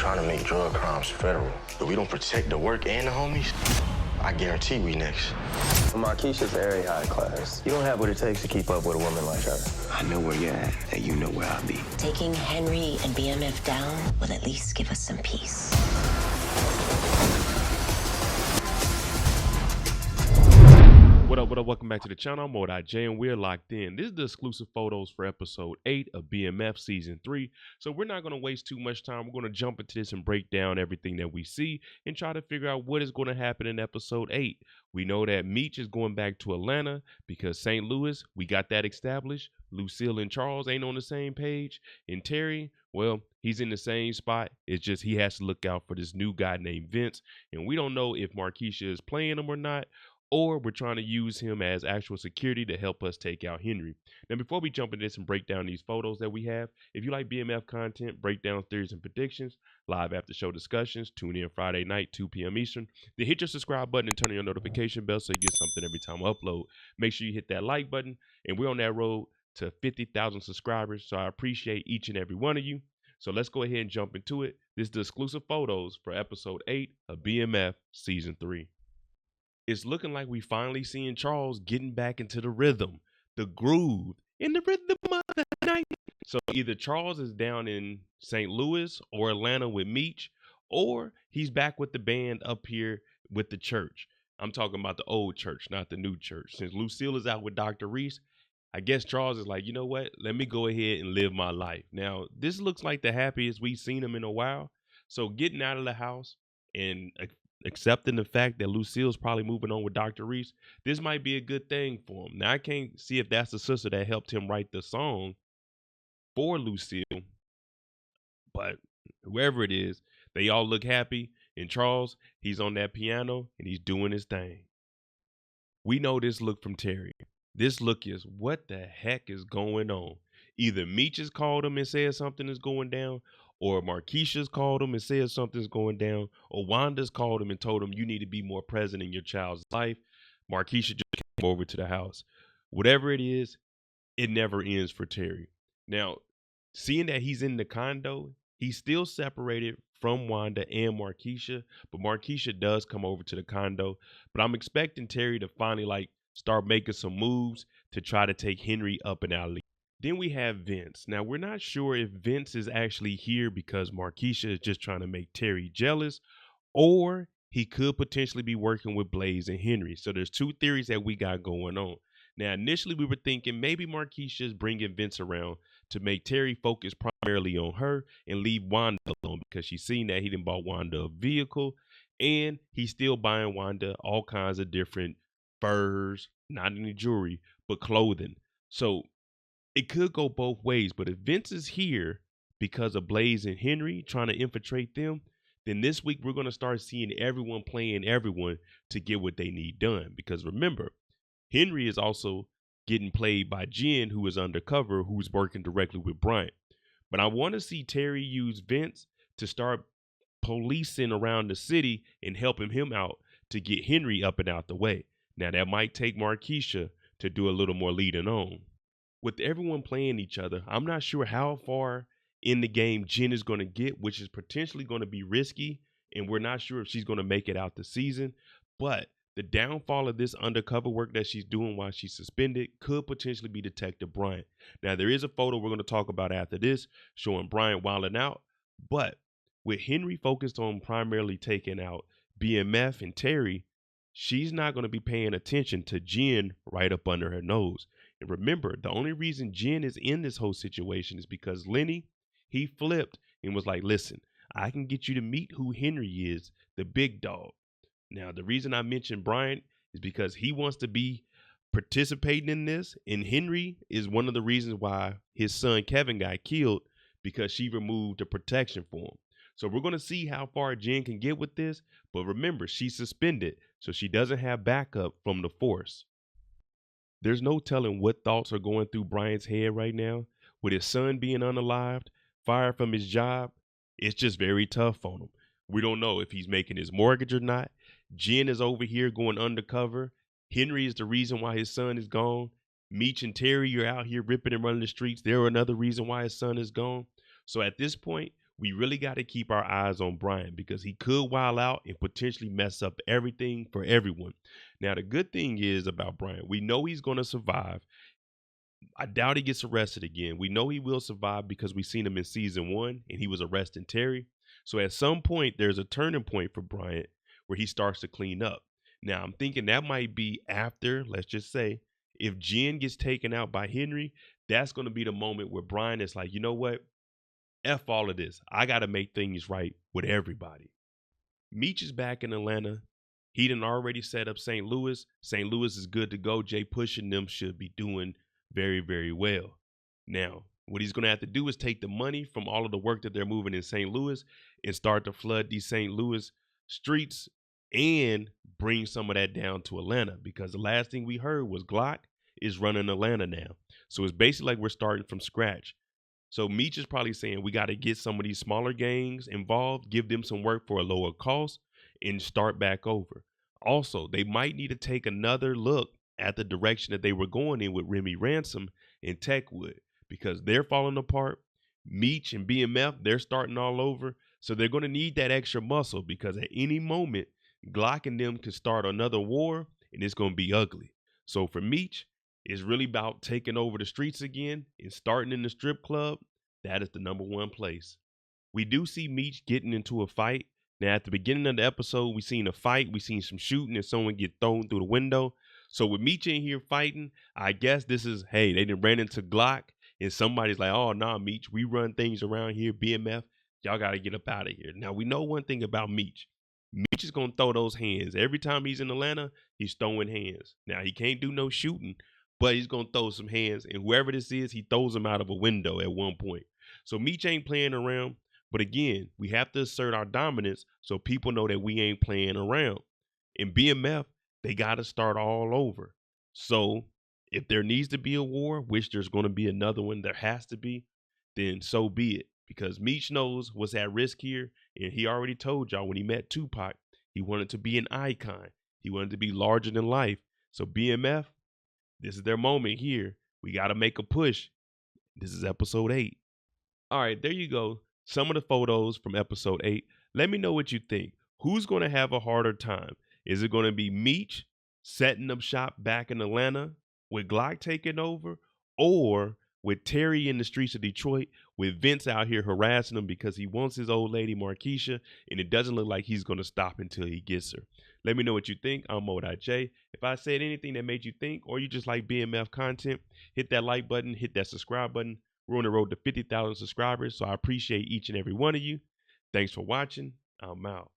trying to make drug crimes federal. If we don't protect the work and the homies, I guarantee we next. Marquisha's very high class. You don't have what it takes to keep up with a woman like her. I know where you're at, and you know where I'll be. Taking Henry and BMF down will at least give us some peace. What up, welcome back to the channel. I'm J, and we're locked in. This is the exclusive photos for episode 8 of BMF season 3. So we're not going to waste too much time. We're going to jump into this and break down everything that we see and try to figure out what is going to happen in episode 8. We know that Meech is going back to Atlanta because St. Louis, we got that established. Lucille and Charles ain't on the same page. And Terry, well, he's in the same spot. It's just he has to look out for this new guy named Vince. And we don't know if Marquisha is playing him or not, or we're trying to use him as actual security to help us take out Henry. Now, before we jump into this and break down these photos that we have, if you like BMF content, breakdowns, theories, and predictions, live after show discussions, tune in Friday night, 2 p.m. Eastern. Then hit your subscribe button and turn on your notification bell so you get something every time I upload. Make sure you hit that like button, and we're on that road to 50,000 subscribers, so I appreciate each and every one of you. So let's go ahead and jump into it. This is the exclusive photos for episode 8 of BMF season 3. It's looking like we finally seeing Charles getting back into the rhythm, the groove, in the rhythm of the night. So either Charles is down in St. Louis or Atlanta with Meech, or he's back with the band up here with the church. I'm talking about the old church, not the new church. Since Lucille is out with Dr. Reese, I guess Charles is like, you know what? Let me go ahead and live my life. Now, this looks like the happiest we've seen him in a while. So getting out of the house and accepting the fact that Lucille's probably moving on with Dr. Reese, this might be a good thing for him. Now, I can't see if that's the sister that helped him write the song for Lucille, but whoever it is, they all look happy. And Charles, he's on that piano and he's doing his thing. We know this look from Terry. This look is, what the heck is going on? Either Meech has called him and said something is going down, or Marquisha's called him and said something's going down, or Wanda's called him and told him you need to be more present in your child's life. Marquisha just came over to the house. Whatever it is, it never ends for Terry. Now, seeing that he's in the condo, he's still separated from Wanda and Marquisha, but Marquisha does come over to the condo. But I'm expecting Terry to finally start making some moves to try to take Henry up and out. Then we have Vince. Now, we're not sure if Vince is actually here because Marquisha is just trying to make Terry jealous, or he could potentially be working with Blaze and Henry. So there's two theories that we got going on. Now, initially, we were thinking maybe Marquisha is bringing Vince around to make Terry focus primarily on her and leave Wanda alone because she's seen that he done bought Wanda a vehicle, and he's still buying Wanda all kinds of different furs, not any jewelry, but clothing. So it could go both ways, but if Vince is here because of Blaze and Henry trying to infiltrate them, then this week we're going to start seeing everyone playing everyone to get what they need done. Because remember, Henry is also getting played by Jen, who is undercover, who's working directly with Bryant. But I want to see Terry use Vince to start policing around the city and helping him out to get Henry up and out the way. Now, that might take Marquisha to do a little more leading on. With everyone playing each other, I'm not sure how far in the game Jen is going to get, which is potentially going to be risky, and we're not sure if she's going to make it out the season. But the downfall of this undercover work that she's doing while she's suspended could potentially be Detective Bryant. Now, there is a photo we're going to talk about after this showing Bryant wilding out, but with Henry focused on primarily taking out BMF and Terry, she's not going to be paying attention to Jen right up under her nose. And remember, the only reason Jen is in this whole situation is because Lenny, he flipped and was like, listen, I can get you to meet who Henry is, the big dog. Now, the reason I mentioned Bryant is because he wants to be participating in this. And Henry is one of the reasons why his son Kevin got killed, because she removed the protection for him. So we're going to see how far Jen can get with this. But remember, she's suspended, so she doesn't have backup from the force. There's no telling what thoughts are going through Bryant's head right now. With his son being unalived, fired from his job, it's just very tough on him. We don't know if he's making his mortgage or not. Jen is over here going undercover. Henry is the reason why his son is gone. Meech and Terry are out here ripping and running the streets. They're another reason why his son is gone. So at this point, we really got to keep our eyes on Bryant because he could wild out and potentially mess up everything for everyone. Now, the good thing is about Bryant, we know he's going to survive. I doubt he gets arrested again. We know he will survive because we've seen him in season 1 and he was arresting Terry. So at some point, there's a turning point for Bryant where he starts to clean up. Now, I'm thinking that might be after, let's just say, if Jen gets taken out by Henry, that's going to be the moment where Bryant is like, you know what? F all of this. I got to make things right with everybody. Meech is back in Atlanta. He done already set up St. Louis. St. Louis is good to go. Jay Push and them should be doing very, very well. Now, what he's going to have to do is take the money from all of the work that they're moving in St. Louis and start to flood these St. Louis streets and bring some of that down to Atlanta, because the last thing we heard was Glock is running Atlanta now. So it's basically like we're starting from scratch. So Meech is probably saying we got to get some of these smaller gangs involved, give them some work for a lower cost, and start back over. Also, they might need to take another look at the direction that they were going in with Remy Ransom and Techwood, because they're falling apart. Meech and BMF, they're starting all over. So they're going to need that extra muscle, because at any moment, Glock and them could start another war, and it's going to be ugly. So for Meech, it's really about taking over the streets again and starting in the strip club. That is the #1 place. We do see Meech getting into a fight. Now, at the beginning of the episode, we seen a fight. We seen some shooting and someone get thrown through the window. So with Meech in here fighting, I guess this is, hey, they done ran into Glock and somebody's like, oh, nah, Meech, we run things around here. BMF, y'all got to get up out of here. Now, we know one thing about Meech. Meech is going to throw those hands. Every time he's in Atlanta, he's throwing hands. Now, he can't do no shooting, but he's going to throw some hands. And whoever this is, he throws them out of a window at one point. So Meech ain't playing around. But again, we have to assert our dominance so people know that we ain't playing around. In BMF, they got to start all over. So if there needs to be a war, which there's going to be another one, there has to be, then so be it. Because Meech knows what's at risk here. And he already told y'all when he met Tupac, he wanted to be an icon. He wanted to be larger than life. So BMF, this is their moment here. We got to make a push. This is episode 8. All right, there you go. Some of the photos from episode 8. Let me know what you think. Who's going to have a harder time? Is it going to be Meech setting up shop back in Atlanta with Glock taking over, or with Terry in the streets of Detroit with Vince out here harassing him because he wants his old lady Markeisha, and it doesn't look like he's going to stop until he gets her? Let me know what you think. I'm Mo.J. If I said anything that made you think, or you just like BMF content, hit that like button, hit that subscribe button. We're on the road to 50,000 subscribers, so I appreciate each and every one of you. Thanks for watching. I'm out.